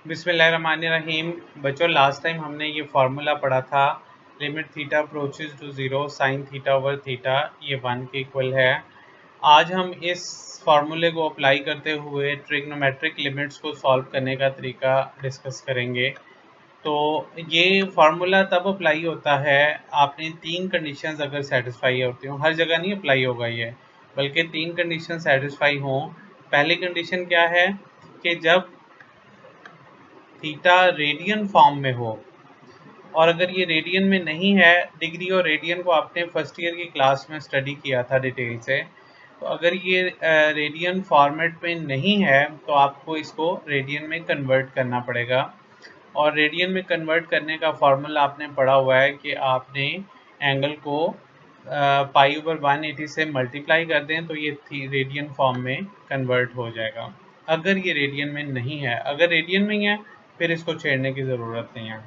बिस्मिल्लाहिर्रहमानिर्रहीम। बच्चों, last time हमने ये फार्मूला पढ़ा था, limit theta approaches to zero sine theta over theta ये 1 के इक्वल है। आज हम इस फार्मूले को अप्लाई करते हुए ट्रिग्नोमेट्रिक लिमिट्स को सॉल्व करने का तरीका डिस्कस करेंगे। तो ये फार्मूला तब अप्लाई होता है, आपने 3 कंडीशंस अगर सेटिस्फाई होती हों, हर जगह नहीं अप्लाई होगा ये, बल्कि 3 कंडीशन सेटिस्फाई हों। पहली कंडीशन क्या है कि जब थीटा रेडियन फॉर्म में हो, और अगर ये रेडियन में नहीं है, डिग्री और रेडियन को आपने फर्स्ट ईयर की क्लास में स्टडी किया था डिटेल से, तो अगर ये रेडियन फॉर्मेट में नहीं है तो आपको इसको रेडियन में कन्वर्ट करना पड़ेगा। और रेडियन में कन्वर्ट करने का फॉर्मूला आपने पढ़ा हुआ है कि आपने एंगल को पाई ओवर 180 से मल्टीप्लाई कर दें तो ये रेडियन फॉर्म में कन्वर्ट हो जाएगा। अगर ये रेडियन में नहीं है, अगर रेडियन में ही है फिर इसको छेड़ने की ज़रूरत नहीं है।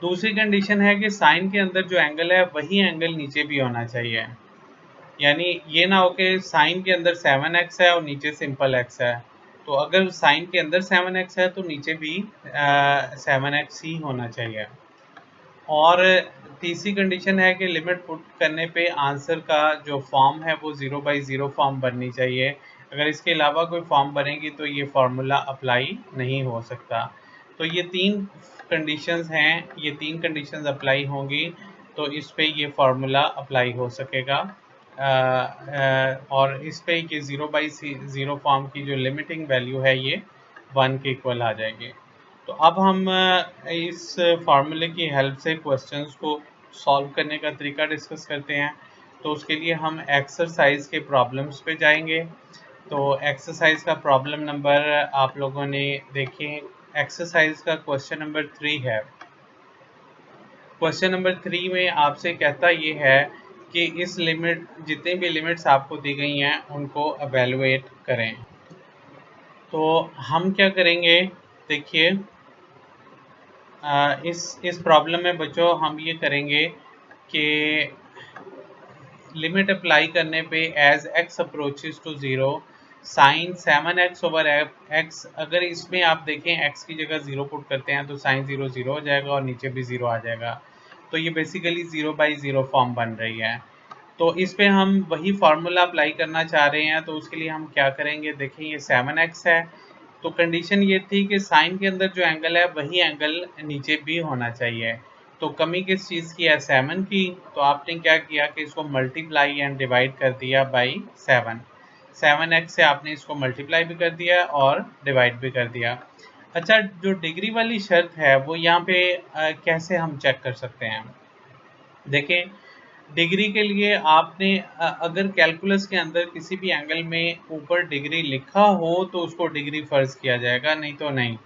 दूसरी कंडीशन है कि साइन के अंदर जो एंगल है वही एंगल नीचे भी होना चाहिए, यानी ये ना हो कि साइन के अंदर 7x है और नीचे सिंपल x है। तो अगर साइन के अंदर 7x है तो नीचे भी 7x ही होना चाहिए। और तीसरी कंडीशन है कि लिमिट पुट करने पे आंसर का जो फॉर्म है वो 0/0 फॉर्म बननी चाहिए। अगर इसके अलावा कोई फॉर्म बनेगी तो ये फार्मूला अप्लाई नहीं हो सकता। तो ये 3 कंडीशंस हैं, ये 3 कंडीशंस अप्लाई होंगी तो इस पे ये फार्मूला अप्लाई हो सकेगा। और इस पे ये 0/0 फॉर्म की जो लिमिटिंग वैल्यू है ये 1 के इक्वल आ जाएगी। तो अब हम इस फार्मूले की हेल्प से क्वेश्चंस को सॉल्व करने का तरीका डिस्कस करते हैं। तो उसके लिए हम एक्सरसाइज के प्रॉब्लम्स पे जाएंगे। तो एक्सरसाइज का प्रॉब्लम नंबर आप लोगों ने देखें, एक्सरसाइज का क्वेश्चन नंबर 3 है। क्वेश्चन नंबर 3 में आपसे कहता ये है कि इस लिमिट, जितनी भी लिमिट्स आपको दी गई हैं उनको एवेलुएट करें। तो हम क्या करेंगे, देखिए इस प्रॉब्लम में बच्चों हम ये करेंगे कि लिमिट अप्लाई करने पे as x approaches to zero sine 7x over x, अगर इसमें आप देखें x की जगह 0 पुट करते हैं तो साइन 0 0 हो जाएगा और नीचे भी 0 आ जाएगा। तो ये बेसिकली 0/0 फॉर्म बन रही है। तो इस पे हम वही फार्मूला अप्लाई करना चाह रहे हैं। तो उसके लिए हम क्या करेंगे, देखें ये 7x है, तो कंडीशन ये थी कि साइन के अंदर जो एंगल है वही एंगल नीचे भी होना चाहिए। तो कमी किस चीज़ की है, 7 की। तो आपने क्या किया कि इसको मल्टीप्लाई एंड डिवाइड कर दिया बाई 7x से आपने इसको मल्टीप्लाई भी कर दिया और डिवाइड भी कर दिया। अच्छा, जो डिग्री वाली शर्त है वो यहाँ पे कैसे हम चेक कर सकते हैं, देखें डिग्री के लिए आपने अगर कैलकुलस के अंदर किसी भी एंगल में ऊपर डिग्री लिखा हो तो उसको डिग्री फर्ज किया जाएगा, नहीं तो नहीं।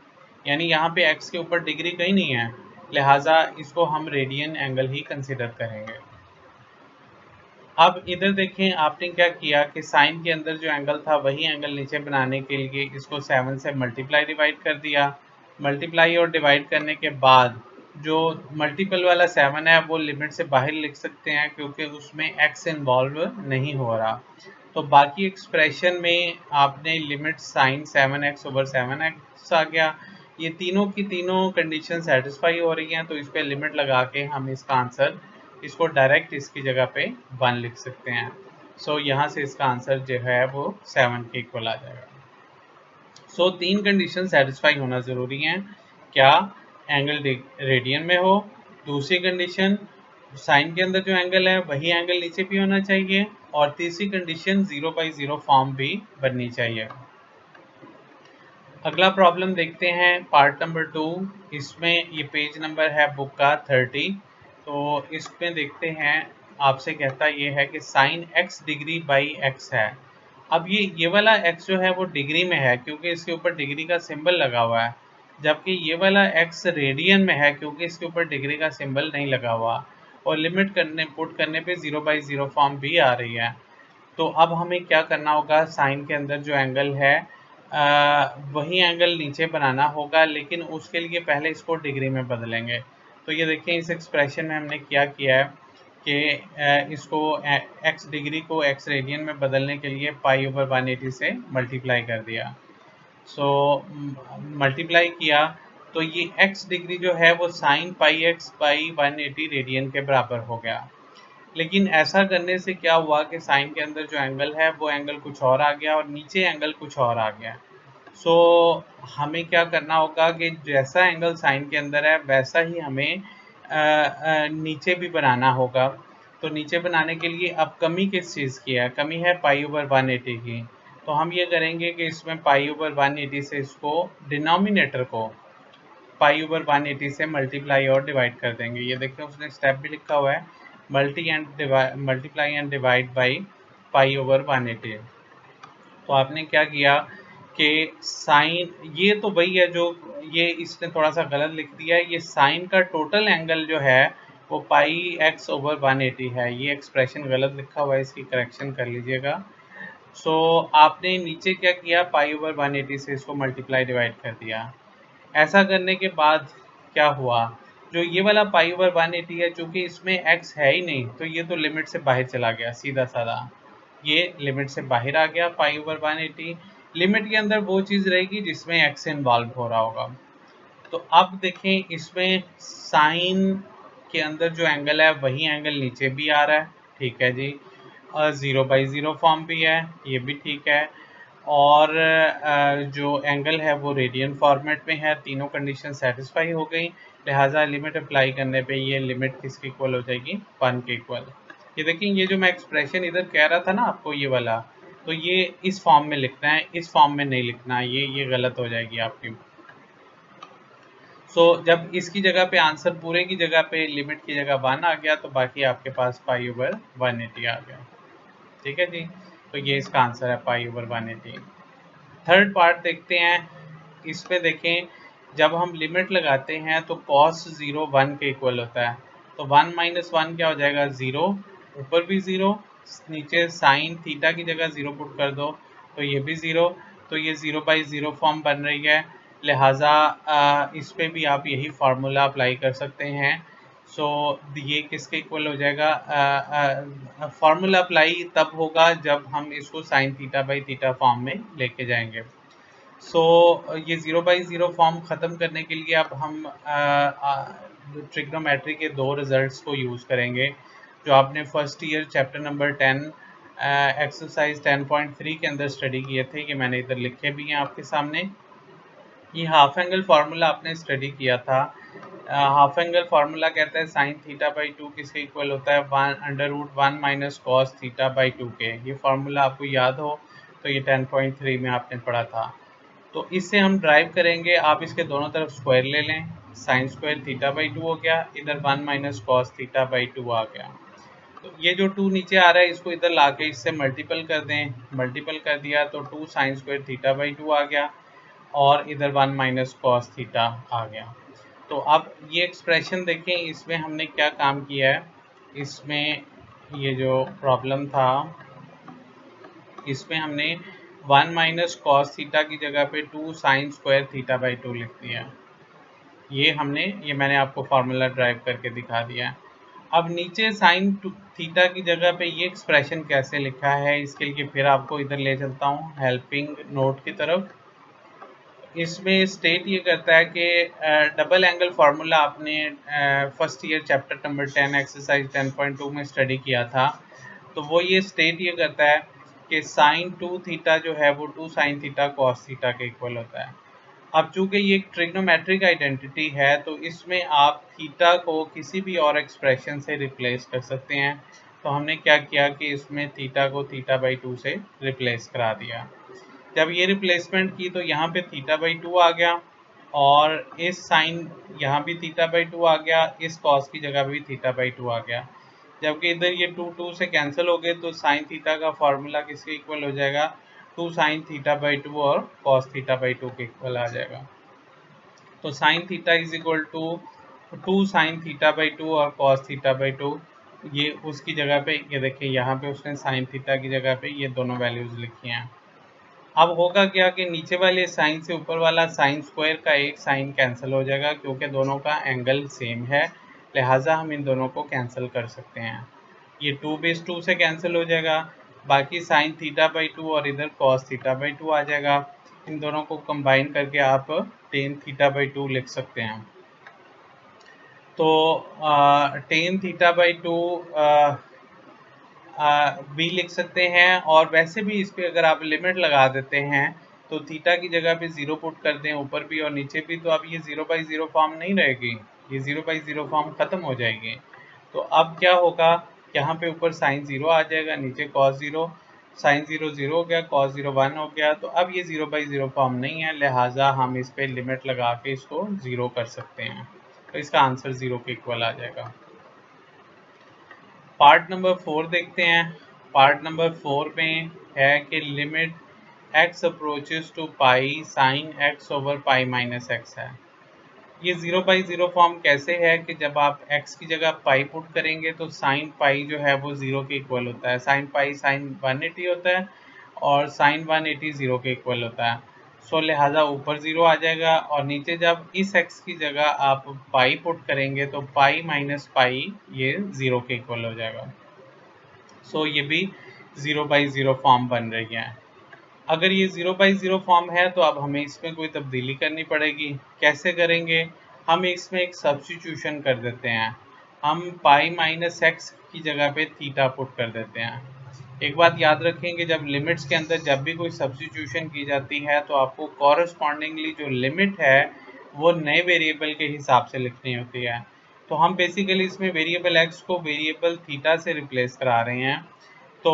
यानी यहाँ पे x के ऊपर डिग्री कहीं नहीं है, लिहाजा इसको हम रेडियन एंगल ही कंसिडर करेंगे। अब इधर देखें आपने क्या किया कि साइन के अंदर जो एंगल था वही एंगल नीचे बनाने के लिए इसको 7 से मल्टीप्लाई डिवाइड कर दिया। मल्टीप्लाई और डिवाइड करने के बाद जो मल्टीपल वाला 7 है वो लिमिट से बाहर लिख सकते हैं क्योंकि उसमें x इन्वॉल्व नहीं हो रहा। तो बाकी एक्सप्रेशन में आपने limit sign 7x over 7x आ गया। ये तीनों की तीनों कंडीशन सेटिस्फाई हो रही हैं, तो इस पर लिमिट लगा के हम इसका आंसर, इसको डायरेक्ट इसकी जगह पे 1 लिख सकते हैं। सो यहाँ से इसका आंसर जो है वो 7 के इक्वल आ जाएगा। सो 3 कंडीशन सेटिस्फाई होना ज़रूरी हैं। क्या, एंगल रेडियन में हो, दूसरी कंडीशन साइन के अंदर जो एंगल है वही एंगल नीचे भी होना चाहिए, और तीसरी कंडीशन 0/0 फॉर्म भी बननी चाहिए। अगला प्रॉब्लम देखते हैं, पार्ट नंबर 2। इसमें ये पेज नंबर है बुक का 30। तो इसमें देखते हैं, आपसे कहता ये है कि sine x degree by x है। अब ये वाला x जो है वो डिग्री में है क्योंकि इसके ऊपर डिग्री का सिंबल लगा हुआ है, जबकि ये वाला x रेडियन में है क्योंकि इसके ऊपर डिग्री का सिंबल नहीं लगा हुआ, और लिमिट पुट करने पे 0/0 फॉर्म भी आ रही है। तो अब हमें क्या करना होगा, साइन के अंदर जो एंगल है वही एंगल नीचे बनाना होगा, लेकिन उसके लिए पहले इसको डिग्री में बदलेंगे। तो ये देखें इस एक्सप्रेशन में हमने क्या किया है कि इसको x डिग्री को x रेडियन में बदलने के लिए पाई ओवर 180 से मल्टीप्लाई कर दिया। सो मल्टीप्लाई किया तो ये x डिग्री जो है वो sine pi x by 180 radian के बराबर हो गया। लेकिन ऐसा करने से क्या हुआ कि साइन के अंदर जो एंगल है वो एंगल कुछ और आ गया और नीचे एंगल कुछ और आ गया। सो हमें क्या करना होगा कि जैसा एंगल साइन के अंदर है वैसा ही हमें नीचे भी बनाना होगा। तो नीचे बनाने के लिए अब कमी किस चीज़ की है? कमी है पाई ओवर 180 की। तो हम ये करेंगे कि इसमें पाई ओवर 180 से इसको डिनोमिनेटर को पाई ओवर 180 से मल्टीप्लाई और डिवाइड कर देंगे। ये देखिए उसने स्टेप भी लिखा हुआ है, multiply and divide by pi over 180। तो आपने क्या किया कि साइन, ये तो वही है जो ये इसने थोड़ा सा गलत लिख दिया है। ये साइन का टोटल एंगल जो है वो पाई एक्स ओवर 180 है। ये एक्सप्रेशन गलत लिखा हुआ है, इसकी करेक्शन कर लीजिएगा। सो आपने नीचे क्या किया, पाई ओवर 180 से इसको मल्टीप्लाई डिवाइड कर दिया। ऐसा करने के बाद क्या हुआ, जो ये वाला पाई ओवर 180 है, चूँकि इसमें x है ही नहीं तो ये तो लिमिट से बाहर चला गया सीधा साधा। ये लिमिट से बाहर आ गया पाई ओवर 180। लिमिट के अंदर वो चीज़ रहेगी जिसमें x इन्वॉल्व हो रहा होगा। तो अब देखें इसमें साइन के अंदर जो एंगल है वही एंगल नीचे भी आ रहा है, ठीक है जी। 0/0 फॉर्म भी है, ये भी ठीक है। और जो एंगल है वो रेडियन फॉर्मेट में है। तीनों कंडीशन सेटिस्फाई हो गई, लिहाजा लिमिट अप्लाई करने पे ये लिमिट किसके इक्वल हो जाएगी, 1 के इक्वल। ये देखिए ये जो मैं एक्सप्रेशन इधर कह रहा था ना आपको, ये वाला, तो ये इस फॉर्म में लिखना है, इस फॉर्म में नहीं लिखना, ये गलत हो जाएगी आपकी। जब इसकी जगह पे आंसर पूरे की जगह पे लिमिट की जगह 1 आ गया तो बाकी आपके पास पाई ओवर 180 आ गया, ठीक है जी। तो ये इसका आंसर है पाई ओवर 180। थर्ड पार्ट देखते हैं। इसमें देखें जब हम लिमिट लगाते हैं तो cos 0 1 के इक्वल होता है। तो 1 माइनस 1 क्या हो जाएगा, 0। ऊपर भी 0, नीचे साइन थीटा की जगह 0 पुट कर दो तो ये भी 0। तो ये 0/0 फॉर्म बन रही है, लिहाजा इस पे भी आप यही फार्मूला अप्लाई कर सकते हैं। ये किसके इक्वल हो जाएगा, फार्मूला अप्लाई तब होगा जब हम इसको sign theta by theta form में लेके जाएंगे। ये 0/0 फॉर्म ख़त्म करने के लिए अब हम ट्रिग्नोमेट्री के दो रिजल्ट्स को यूज़ करेंगे जो आपने first year chapter number 10 exercise 10.3 के अंदर स्टडी किए थे। ये मैंने इधर लिखे भी हैं आपके सामने। ये हाफ एंगल फार्मूला आपने स्टडी किया था। हाफ एंगल फार्मूला कहता है साइन थीटा बाई 2 किसके इक्वल होता है, √1 माइनस कॉस थीटा बाई 2 के। ये फार्मूला आपको याद हो तो ये 10.3 में आपने पढ़ा था। तो इससे हम ड्राइव करेंगे, आप इसके दोनों तरफ स्क्वायर ले लें, साइन स्क्वायर थीटा बाई 2 हो गया, इधर 1 माइनस कॉस थीटा बाई 2 आ गया। तो ये जो 2 नीचे आ रहा है इसको इधर ला के इससे मल्टीपल कर दें, मल्टीपल कर दिया तो 2 साइन स्क्वायर थीटा बाई 2 आ गया और इधर 1 माइनस कॉस थीटा आ गया। तो अब ये एक्सप्रेशन देखें, इसमें हमने क्या काम किया है, इसमें ये जो प्रॉब्लम था इसमें हमने 1 माइनस कॉस थीटा की जगह पे 2 साइन स्क्वायर थीटा बाई 2 लिख दिया। ये मैंने आपको फार्मूला ड्राइव करके दिखा दिया है। अब नीचे साइन थीटा की जगह पे ये एक्सप्रेशन कैसे लिखा है, इसके लिए फिर आपको इधर ले चलता हूँ हेल्पिंग नोट की तरफ। इसमें स्टेट ये करता है कि डबल एंगल फार्मूला आपने first year chapter number 10 exercise 10.2 में स्टडी किया था। तो वो ये स्टेट ये करता है कि साइन 2 थीटा जो है वो 2 साइन थीटा कॉस थीटा के इक्वल होता है। अब चूंकि ये एक ट्रिग्नोमेट्रिक आइडेंटिटी है तो इसमें आप थीटा को किसी भी और एक्सप्रेशन से रिप्लेस कर सकते हैं। तो हमने क्या किया कि इसमें थीटा को थीटा बाई 2 से रिप्लेस करा दिया। जब ये रिप्लेसमेंट की तो यहाँ पे थीटा बाई 2 आ गया और इस साइन यहाँ भी थीटा बाई 2 आ गया, इस कॉस की जगह भी थीटा बाई 2 आ गया। जबकि इधर ये 2 से कैंसिल हो गए तो साइन थीटा का फार्मूला किसके इक्वल हो जाएगा, 2 साइन थीटा बाई 2 और कॉस थीटा बाई 2 के इक्वल आ जाएगा। तो sine theta is equal to 2 sine theta by 2 और कॉस थीटा बाई 2। ये उसकी जगह पे, ये देखिए यहाँ पे उसने साइन थीटा की जगह पे ये दोनों वैल्यूज लिखी हैं। अब होगा क्या कि नीचे वाले साइन से ऊपर वाला साइन स्क्वायर का एक साइन कैंसिल हो जाएगा क्योंकि दोनों का एंगल सेम है, लिहाजा हम इन दोनों को कैंसिल कर सकते हैं। ये 2/2 से कैंसिल हो जाएगा, बाकी साइन थीटा बाई 2 और इधर कॉस थीटा बाई 2 आ जाएगा। इन दोनों को कंबाइन करके आप tan θ/2 लिख सकते हैं। तो tan θ/2 भी लिख सकते हैं, और वैसे भी इस पर अगर आप लिमिट लगा देते हैं तो थीटा की जगह पे 0 पुट कर दें ऊपर भी और नीचे भी, तो अब ये 0/0 फॉर्म नहीं रहेगी, ये 0/0 फॉर्म ख़त्म हो जाएगी। तो अब क्या होगा, यहाँ पे ऊपर sin 0 आ जाएगा, नीचे cos 0, sin 0 0 हो गया, cos 0 1 हो गया। तो अब ये 0/0 फॉर्म नहीं है, लिहाजा हम इस पर लिमिट लगा के इसको 0 कर सकते हैं। तो इसका आंसर 0 के इक्वल आ जाएगा। पार्ट नंबर 4 देखते हैं। पार्ट नंबर 4 में है कि limit x approaches to pi sine x over pi minus x है। ये 0/0 फॉर्म कैसे है कि जब आप x की जगह पाई पुट करेंगे तो साइन पाई जो है वो 0 के इक्वल होता है। साइन पाई साइन 180 होता है और साइन 180 0 के इक्वल होता है। सो लिहाजा ऊपर 0 आ जाएगा, और नीचे जब इस x की जगह आप पाई पुट करेंगे तो पाई माइनस पाई ये 0 के इक्वल हो जाएगा। सो ये भी 0/0 फॉर्म बन रही है। अगर ये 0/0 फॉर्म है तो अब हमें इसमें कोई तब्दीली करनी पड़ेगी। कैसे करेंगे, हम इसमें एक सब्स्टिट्यूशन कर देते हैं। हम पाई माइनस एक्स की जगह पे थीटा पुट कर देते हैं। एक बात याद रखेंगे, जब लिमिट्स के अंदर जब भी कोई सब्स्टिट्यूशन की जाती है तो आपको कॉरस्पॉन्डिंगली जो लिमिट है वो नए वेरिएबल के हिसाब से लिखनी होती है। तो हम बेसिकली इसमें वेरिएबल एक्स को वेरिएबल थीटा से रिप्लेस करा रहे हैं। तो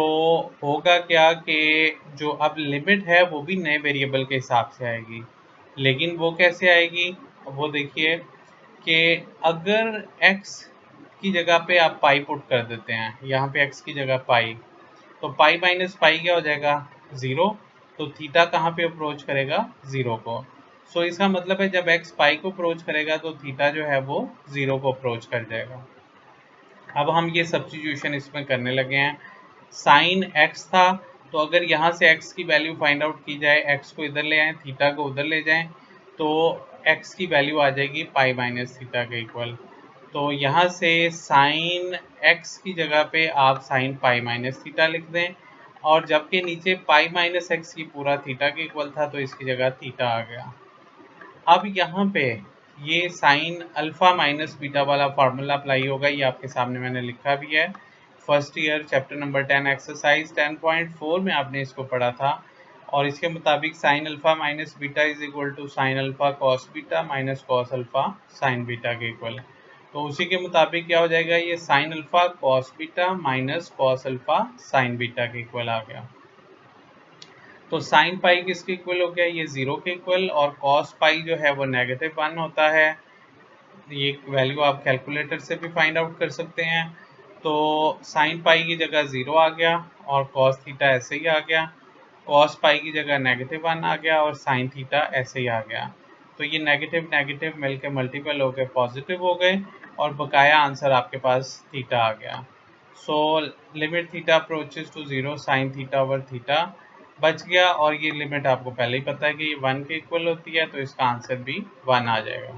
होगा क्या कि जो अब लिमिट है वो भी नए वेरिएबल के हिसाब से आएगी, लेकिन वो कैसे आएगी वो देखिए कि अगर x की जगह पे आप पाई पुट कर देते हैं, यहाँ पे x की जगह पाई, तो पाई माइनस पाई क्या हो जाएगा 0। तो थीटा कहाँ पे अप्रोच करेगा 0 को। सो इसका मतलब है जब x पाई को अप्रोच करेगा तो थीटा जो है वो 0 को अप्रोच कर जाएगा। अब हम ये सब्स्टिट्यूशन इसमें करने लगे हैं। साइन x था, तो अगर यहाँ से x की वैल्यू फाइंड आउट की जाए, x को इधर ले आएँ, थीटा को उधर ले जाएं, तो x की वैल्यू आ जाएगी पाई माइनस थीटा के इक्वल। तो यहाँ से साइन x की जगह पे आप साइन पाई माइनस थीटा लिख दें, और जबकि नीचे पाई माइनस एक्स की पूरा थीटा के इक्वल था तो इसकी जगह थीटा आ गया। अब यहाँ पे ये साइन अल्फा माइनस बीटा वाला फार्मूला अप्लाई होगा, ये आपके सामने मैंने लिखा भी है। First year chapter number 10 exercise 10.4 में आपने इसको पढ़ा था, और इसके मुताबिक sine alpha minus beta is equal to sine alpha cos beta minus cos alpha sine beta के इक्वल। तो उसी के मुताबिक क्या हो जाएगा, ये sine alpha cos beta minus cos alpha sine beta के इक्वल आ गया। तो साइन पाई किसके इक्वल हो गया, ये 0 के इक्वल, और कॉस पाई जो है वो -1 होता है। ये वैल्यू आप कैलकुलेटर से भी फाइंड आउट कर सकते हैं। तो साइन पाई की जगह 0 आ गया और कॉस थीटा ऐसे ही आ गया, कॉस पाई की जगह -1 आ गया और साइन थीटा ऐसे ही आ गया। तो ये नेगेटिव नेगेटिव मिलकर मल्टीपल होकर पॉजिटिव हो गए और बकाया आंसर आपके पास थीटा आ गया। So limit theta approaches to 0 sine theta over theta बच गया, और ये लिमिट आपको पहले ही पता है कि ये 1 के इक्वल होती है, तो इसका आंसर भी 1 आ जाएगा।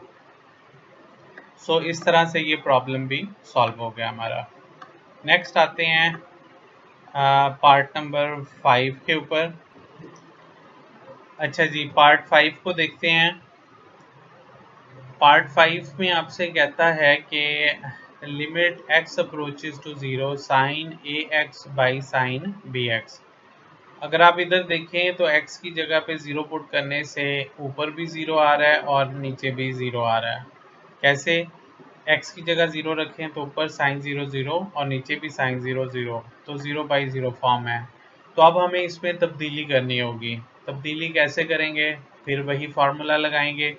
सो इस तरह से ये प्रॉब्लम भी सॉल्व हो गया हमारा। नेक्स्ट आते हैं पार्ट नंबर 5 के ऊपर। अच्छा जी, पार्ट 5 को देखते हैं। पार्ट 5 में आपसे कहता है कि limit x approaches to 0 sine ax by sine bx। अगर आप इधर देखें तो x की जगह पे 0 पुट करने से ऊपर भी 0 आ रहा है और नीचे भी 0 आ रहा है। कैसे, x की जगह 0 रखें तो ऊपर साइन 0 0 और नीचे भी साइन 0 0, तो 0/0 फॉर्म है। तो अब हमें इसमें तब्दीली करनी होगी। तब्दीली कैसे करेंगे, फिर वही फार्मूला लगाएंगे,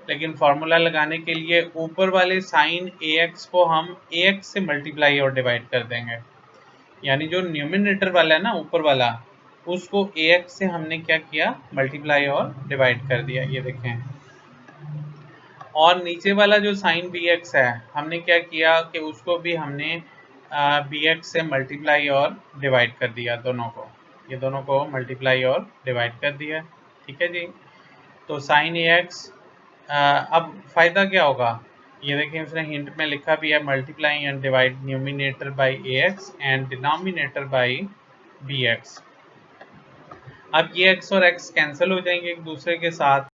लेकिन फार्मूला लगाने के लिए ऊपर वाले साइन ax को हम ax से मल्टीप्लाई और डिवाइड कर देंगे। यानी जो न्यूमिनेटर वाला है ना ऊपर वाला, उसको ax से हमने क्या किया, मल्टीप्लाई और डिवाइड कर दिया, ये देखें। और नीचे वाला जो साइन bx है, हमने क्या किया कि उसको भी हमने bx से मल्टीप्लाई और डिवाइड कर दिया, दोनों को, ये दोनों को मल्टीप्लाई और डिवाइड कर दिया। ठीक है जी। तो साइन ax, अब फ़ायदा क्या होगा, ये देखें उसने हिंट में लिखा भी है, multiply and divide numerator by ax and denominator by bx। अब ये x और x कैंसिल हो जाएंगे एक दूसरे के साथ,